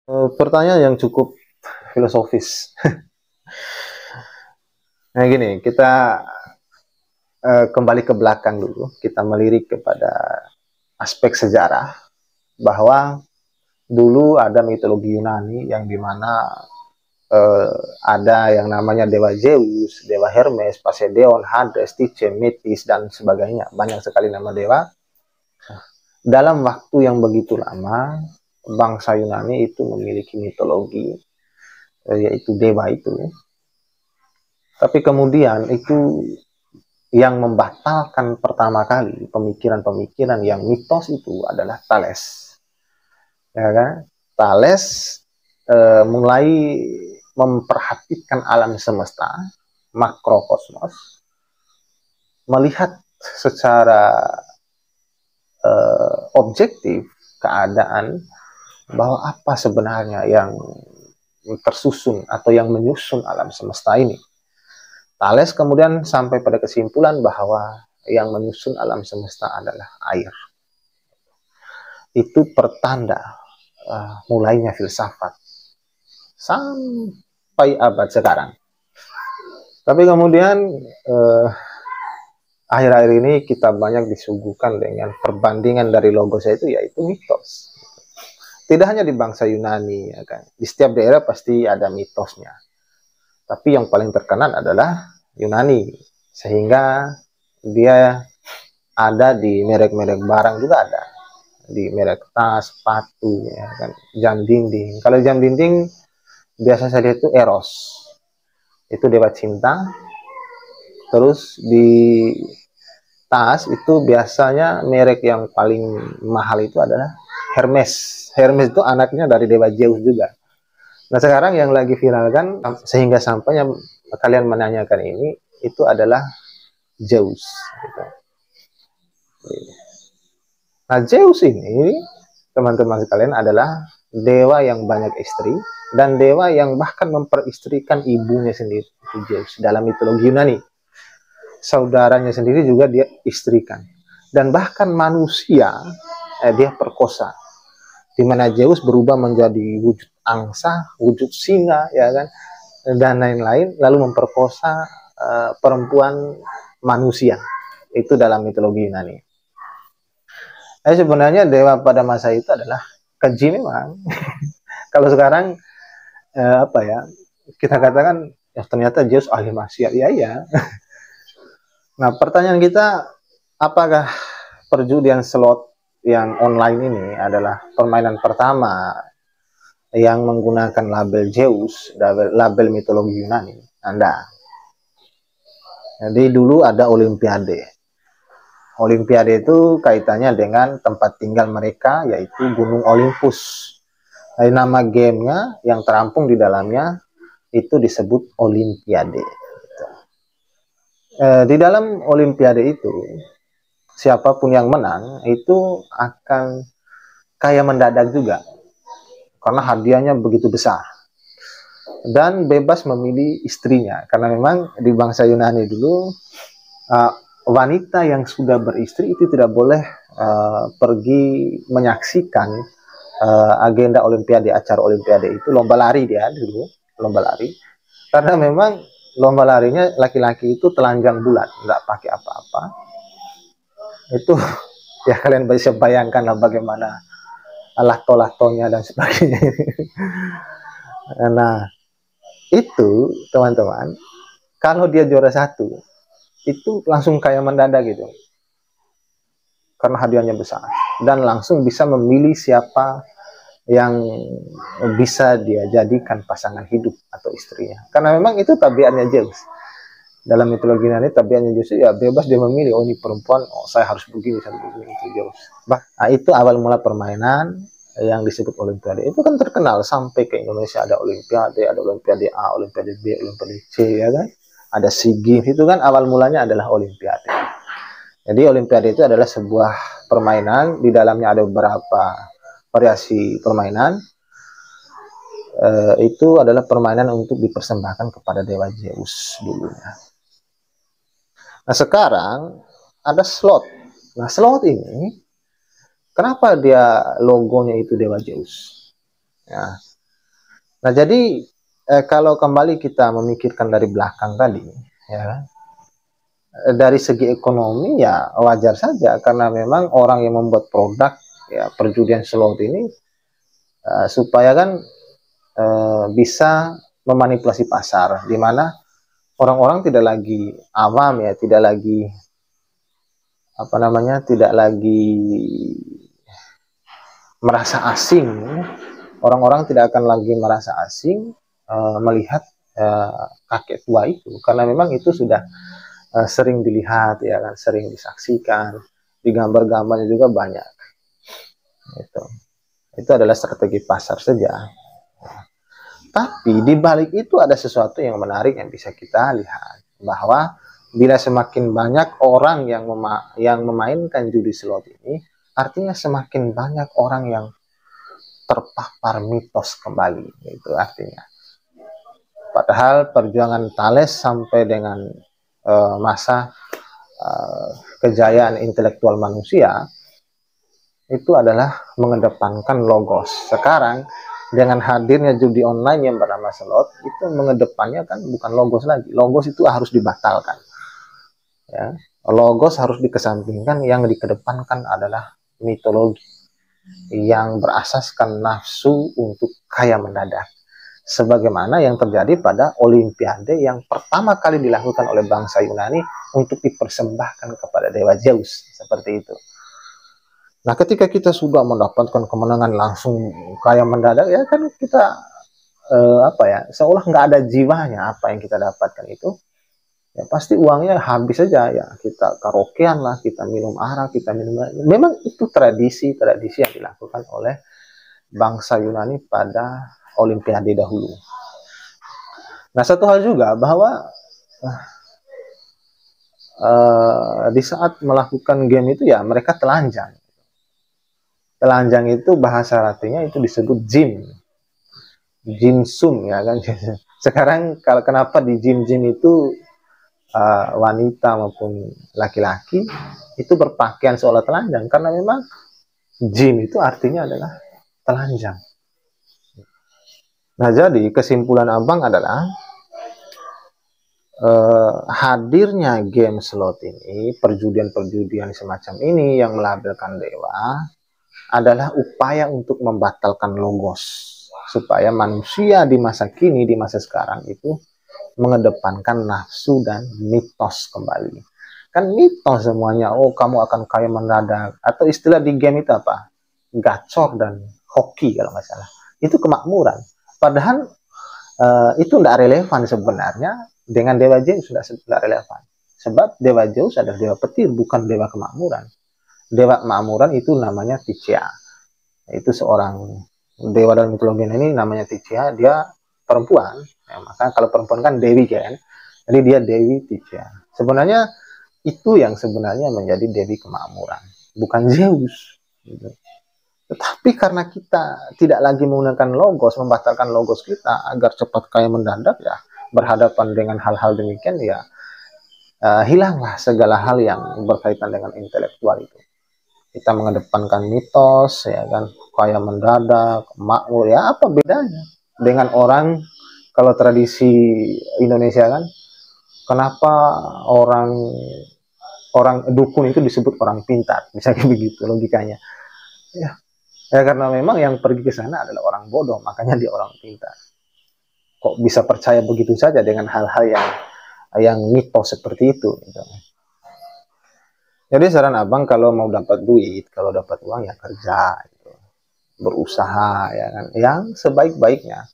Pertanyaan yang cukup filosofis. Nah gini, kita kembali ke belakang dulu. Kita melirik kepada aspek sejarah bahwa dulu ada mitologi Yunani yang dimana eh, ada yang namanya Dewa Zeus, Dewa Hermes, Poseidon, Hades, Tyche, Metis, dan sebagainya. Banyak sekali nama dewa. Dalam waktu yang begitu lama, bangsa Yunani itu memiliki mitologi, yaitu dewa itu. Tapi kemudian itu yang membatalkan pertama kali pemikiran-pemikiran yang mitos itu adalah Thales, ya kan? Thales mulai memperhatikan alam semesta, makrokosmos, melihat secara objektif keadaan bahwa apa sebenarnya yang tersusun atau yang menyusun alam semesta ini. Thales kemudian sampai pada kesimpulan bahwa yang menyusun alam semesta adalah air. Itu pertanda mulainya filsafat sampai abad sekarang. Tapi kemudian akhir-akhir ini kita banyak disuguhkan dengan perbandingan dari logos itu, yaitu mitos. Tidak hanya di bangsa Yunani, ya kan? Di setiap daerah pasti ada mitosnya. Tapi yang paling terkenal adalah Yunani, sehingga dia ada di merek-merek barang juga ada, di merek tas, sepatu, ya kan, jam dinding. Kalau jam dinding biasa saja itu Eros, itu dewa cinta. Terus di tas itu biasanya merek yang paling mahal itu adalah Hermes. Hermes itu anaknya dari dewa Zeus juga. Nah sekarang yang lagi viral kan, sehingga sampainya kalian menanyakan ini, itu adalah Zeus. Gitu. Nah Zeus ini, teman-teman sekalian, adalah dewa yang banyak istri, dan dewa yang bahkan memperistrikan ibunya sendiri, itu Zeus, dalam mitologi Yunani. Saudaranya sendiri juga dia istrikan. Dan bahkan manusia, dia perkosa. Di mana Zeus berubah menjadi wujud angsa, wujud singa, ya kan, dan lain-lain, lalu memperkosa perempuan manusia. Itu dalam mitologi Yunani. Sebenarnya dewa pada masa itu adalah keji memang. Kalau sekarang apa ya, kita katakan ya ternyata Zeus ahli maksiat, ya iya. Nah pertanyaan kita, apakah perjudian slot yang online ini adalah permainan pertama yang menggunakan label Zeus, label mitologi Yunani? Anda. Jadi dulu ada Olimpiade. Olimpiade itu kaitannya dengan tempat tinggal mereka, yaitu Gunung Olympus. Dari nama gamenya yang terampung di dalamnya itu disebut Olimpiade. Di dalam Olimpiade itu, siapapun yang menang itu akan kaya mendadak juga, karena hadiahnya begitu besar. Dan bebas memilih istrinya, karena memang di bangsa Yunani dulu, wanita yang sudah beristri itu tidak boleh pergi menyaksikan agenda Olimpiade, acara Olimpiade itu. Lomba lari dia dulu, lomba lari, karena memang lomba larinya laki-laki itu telanjang bulat, nggak pakai apa-apa. Itu ya kalian bisa bayangkan lah bagaimana lahto-lahtonya dan sebagainya. Nah itu teman-teman, kalau dia juara satu itu langsung kayak mendadak gitu, karena hadiahnya besar, dan langsung bisa memilih siapa yang bisa dia jadikan pasangan hidup atau istrinya, karena memang itu tabiatnya Zeus. Dalam mitologi Yunani tabiatnya Zeus ya bebas, dia memilih, oh ini perempuan, oh saya harus begini, saya begini. Itu Zeus. Nah, itu awal mula permainan yang disebut Olimpiade. Itu kan terkenal sampai ke Indonesia, ada Olimpiade A, Olimpiade B, Olimpiade C, ya kan, ada SEA Games. Itu kan awal mulanya adalah Olimpiade. Jadi Olimpiade itu adalah sebuah permainan, di dalamnya ada beberapa variasi permainan. Itu adalah permainan untuk dipersembahkan kepada Dewa Zeus dulunya. Nah sekarang ada slot. Nah slot ini, kenapa dia logonya itu Dewa Zeus? Ya, Nah, jadi kalau kembali kita memikirkan dari belakang tadi, ya kan, dari segi ekonomi ya wajar saja karena memang orang yang membuat produk ya perjudian slot ini supaya kan bisa memanipulasi pasar, di mana orang-orang tidak lagi awam ya, tidak lagi apa namanya, tidak lagi merasa asing. Orang-orang tidak akan lagi merasa asing melihat kakek tua itu, karena memang itu sudah sering dilihat ya kan, sering disaksikan, di gambar-gambarnya juga banyak. Itu adalah strategi pasar saja. Tapi di balik itu ada sesuatu yang menarik yang bisa kita lihat, bahwa bila semakin banyak orang yang memainkan judi slot ini, artinya semakin banyak orang yang terpapar mitos kembali. Itu artinya. Padahal perjuangan Thales sampai dengan masa kejayaan intelektual manusia itu adalah mengedepankan logos. Sekarang dengan hadirnya judi online yang bernama slot, itu mengedepannya kan bukan logos lagi. Logos itu harus dibatalkan. Ya. Logos harus dikesampingkan, yang dikedepankan adalah mitologi yang berasaskan nafsu untuk kaya mendadak. Sebagaimana yang terjadi pada Olimpiade yang pertama kali dilakukan oleh bangsa Yunani untuk dipersembahkan kepada dewa Zeus. Seperti itu. Nah, ketika kita sudah mendapatkan kemenangan langsung kaya mendadak, ya kan kita apa ya, seolah nggak ada jiwanya apa yang kita dapatkan itu. Ya pasti uangnya habis saja ya, kita karaokean lah, kita minum arak, kita minum. Memang itu tradisi yang dilakukan oleh bangsa Yunani pada Olimpiade dahulu. Nah, satu hal juga bahwa di saat melakukan game itu ya mereka telanjang. Telanjang itu bahasa Latinnya itu disebut gym, gymsum ya kan. Sekarang kalau kenapa di gym itu wanita maupun laki-laki itu berpakaian seolah telanjang, karena memang gym itu artinya adalah telanjang. Nah, jadi kesimpulan abang adalah hadirnya game slot ini, perjudian-perjudian semacam ini yang melabelkan dewa, adalah upaya untuk membatalkan logos, supaya manusia di masa kini, di masa sekarang itu mengedepankan nafsu dan mitos kembali. Kan mitos semuanya, oh kamu akan kaya mendadak, atau istilah di game itu apa? Gacor dan hoki kalau nggak salah. Itu kemakmuran. Padahal itu tidak relevan sebenarnya dengan Dewa Zeus, sudah tidak relevan. Sebab Dewa Zeus adalah dewa petir, bukan dewa kemakmuran. Dewa kemakmuran itu namanya Ticea. Itu seorang dewa dalam mitologi ini namanya Ticea, dia perempuan. Ya, maka kalau perempuan kan Dewi kan. Jadi dia Dewi Ticea. Sebenarnya itu yang sebenarnya menjadi Dewi kemakmuran, bukan Zeus. Gitu. Tetapi karena kita tidak lagi menggunakan logos, membatalkan logos kita agar cepat kaya mendadak ya, berhadapan dengan hal-hal demikian ya, hilanglah segala hal yang berkaitan dengan intelektual itu. Kita mengedepankan mitos ya kan, kaya mendadak, makmur, ya apa bedanya dengan orang, kalau tradisi Indonesia kan, kenapa orang dukun itu disebut orang pintar, misalnya begitu logikanya. Ya karena memang yang pergi ke sana adalah orang bodoh, makanya dia orang pintar. Kok bisa percaya begitu saja dengan hal-hal yang mitos seperti itu gitu. Jadi saran abang, kalau mau dapat duit, kalau dapat uang ya kerja gitu. Berusaha ya kan, yang sebaik-baiknya.